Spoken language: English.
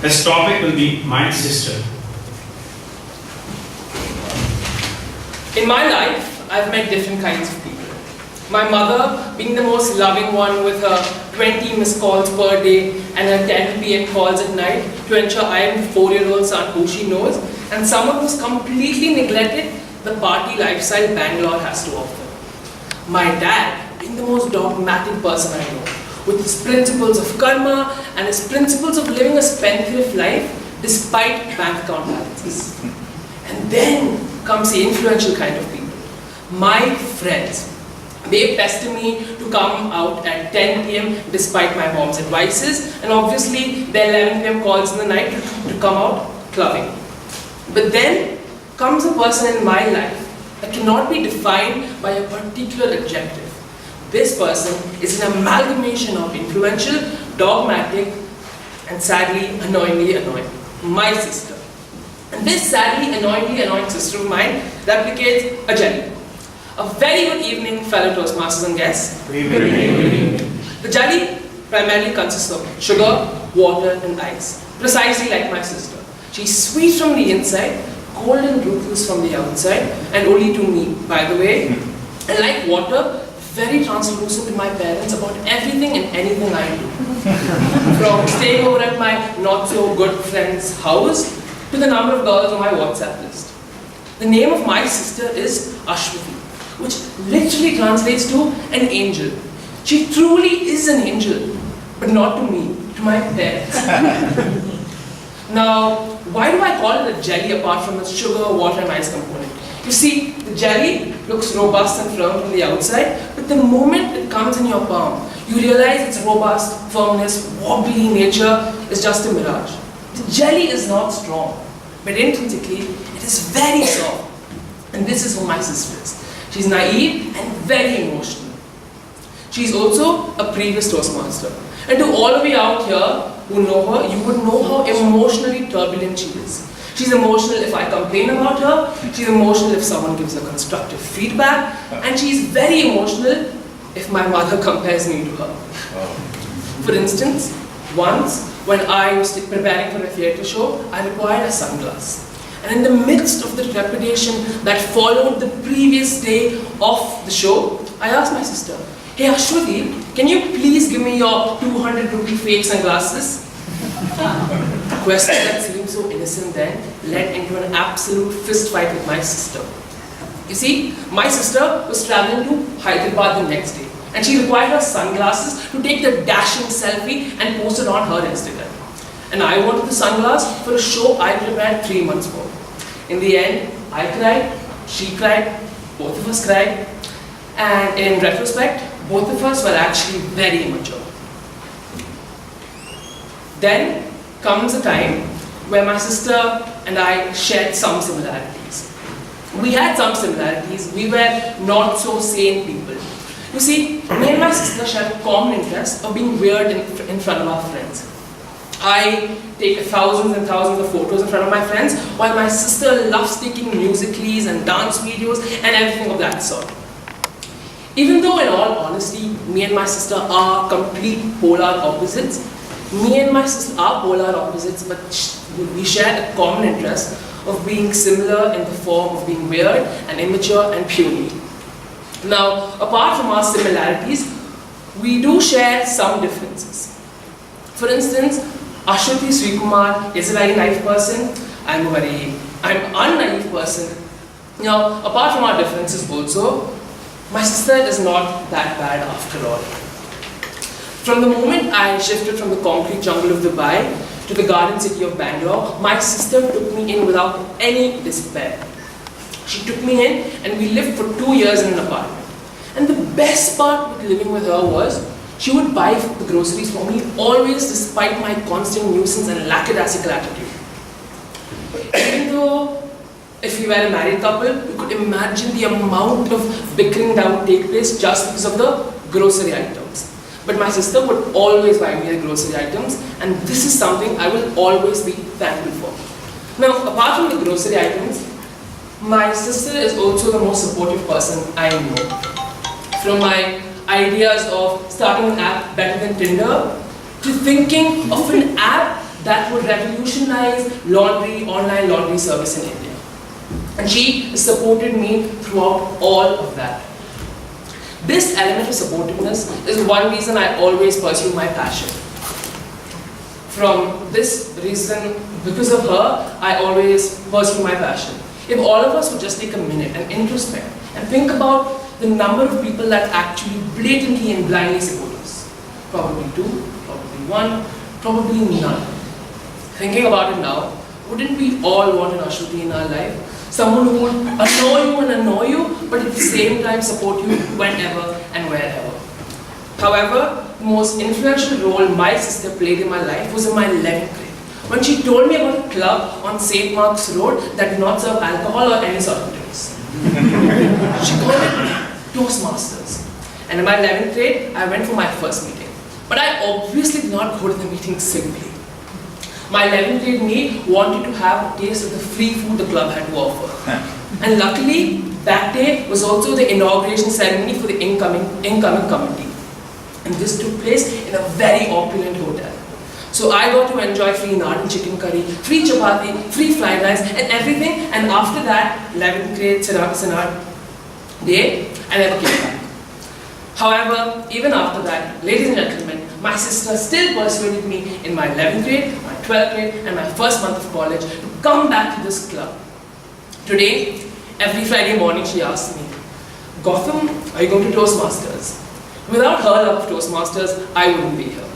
His topic will be My Sister. In my life, I've met different kinds of people. My mother being the most loving one with her 20 missed calls per day and her 10 p.m. calls at night to ensure I am the 4-year-old son who she knows, and someone who's completely neglected the party lifestyle Bangalore has to offer. My dad being the most dogmatic person I know, with his principles of karma and his principles of living a spendthrift life despite bank account balances. And then comes the influential kind of people, my friends. They pester me to come out at 10 p.m. despite my mom's advices, and obviously their 11 p.m. calls in the night to come out clubbing. But then comes a person in my life that cannot be defined by a particular adjective. This person is an amalgamation of influential, dogmatic, and sadly, annoyingly annoying. My sister. And this sadly, annoyingly annoying sister of mine replicates a jelly. A very good evening, fellow Toastmasters and guests. Good evening. The jelly primarily consists of sugar, water, and ice, precisely like my sister. She's sweet from the inside, cold and ruthless from the outside, and only to me, by the way. And like water, very translucent to my parents about everything and anything I do. From staying over at my not-so-good friend's house to the number of girls on my WhatsApp list. The name of my sister is Ashwati, which literally translates to an angel. She truly is an angel, but not to me, to my parents. Now, why do I call it a jelly apart from its sugar, water, and ice component? You see, the jelly looks robust and firm from the outside, but the moment it comes in your palm, you realize its robust, firmness, wobbly nature is just a mirage. The jelly is not strong, but intrinsically, it is very soft. And this is who my sister is. She's naive and very emotional. She's also a previous Toastmaster. And to all of you out here who know her, you would know how emotionally turbulent she is. She's emotional if I complain about her, she's emotional if someone gives her constructive feedback, and she's very emotional if my mother compares me to her. For instance, once when I was preparing for a theatre show, I required a sunglass. And in the midst of the trepidation that followed the previous day of the show, I asked my sister, "Hey Ashwati, can you please give me your 200 rupee fake sunglasses?" A question that seemed so innocent then led into an absolute fist fight with my sister. You see, my sister was traveling to Hyderabad the next day, and she required her sunglasses to take the dashing selfie and post it on her Instagram. And I wanted the sunglasses for a show I prepared 3 months for. In the end, I cried, she cried, both of us cried, and in retrospect, both of us were actually very immature. Then comes a time where my sister and I shared some similarities. We had some similarities, we were not so sane people. You see, me and my sister share a common interest of being weird in front of our friends. I take thousands and thousands of photos in front of my friends, while my sister loves taking musicals and dance videos and everything of that sort. Even though in all honesty, me and my sister are complete polar opposites, me and my sister are polar opposites, but we share a common interest of being similar in the form of being weird and immature and puny. Now, apart from our similarities, we do share some differences. For instance, Gautam Sreekumar is a very naive person. I'm an unnaive person. Now, apart from our differences also, my sister is not that bad after all. From the moment I shifted from the concrete jungle of Dubai to the garden city of Bangalore, my sister took me in without any despair. She took me in and we lived for 2 years in an apartment. And the best part with living with her was she would buy the groceries for me always, despite my constant nuisance and lackadaisical attitude. Even though if we were a married couple, you could imagine the amount of bickering that would take place just because of the grocery items. But my sister would always buy me the grocery items, and this is something I will always be thankful for. Now, apart from the grocery items, my sister is also the most supportive person I know. From my ideas of starting an app better than Tinder, to thinking of an app that would revolutionize online laundry service in India. And she supported me throughout all of that. This element of supportiveness is one reason I always pursue my passion. From this reason, because of her, I always pursue my passion. If all of us would just take a minute and introspect and think about the number of people that actually blatantly and blindly support us. Probably 2, probably 1, probably none. Thinking about it now, wouldn't we all want an Ashwati in our life? Someone who would annoy you, but at the same time support you whenever and wherever. However, the most influential role my sister played in my life was in my 11th grade, when she told me about a club on St. Mark's Road that did not serve alcohol or any sort of drinks. She called it Toastmasters. And in my 11th grade, I went for my first meeting. But I obviously did not go to the meeting simply. My 11th grade me wanted to have a taste of the free food the club had to offer. And luckily, that day was also the inauguration ceremony for the incoming committee. And this took place in a very opulent hotel. So I got to enjoy free naan and chicken curry, free chapati, free fried rice and everything. And after that, 11th grade Senat day, I never came back. However, even after that, ladies and gentlemen, my sister still persuaded me in my 11th grade, my 12th grade and my first month of college to come back to this club. Today, every Friday morning she asks me, Gautam, are you going to Toastmasters? Without her love of Toastmasters, I wouldn't be here.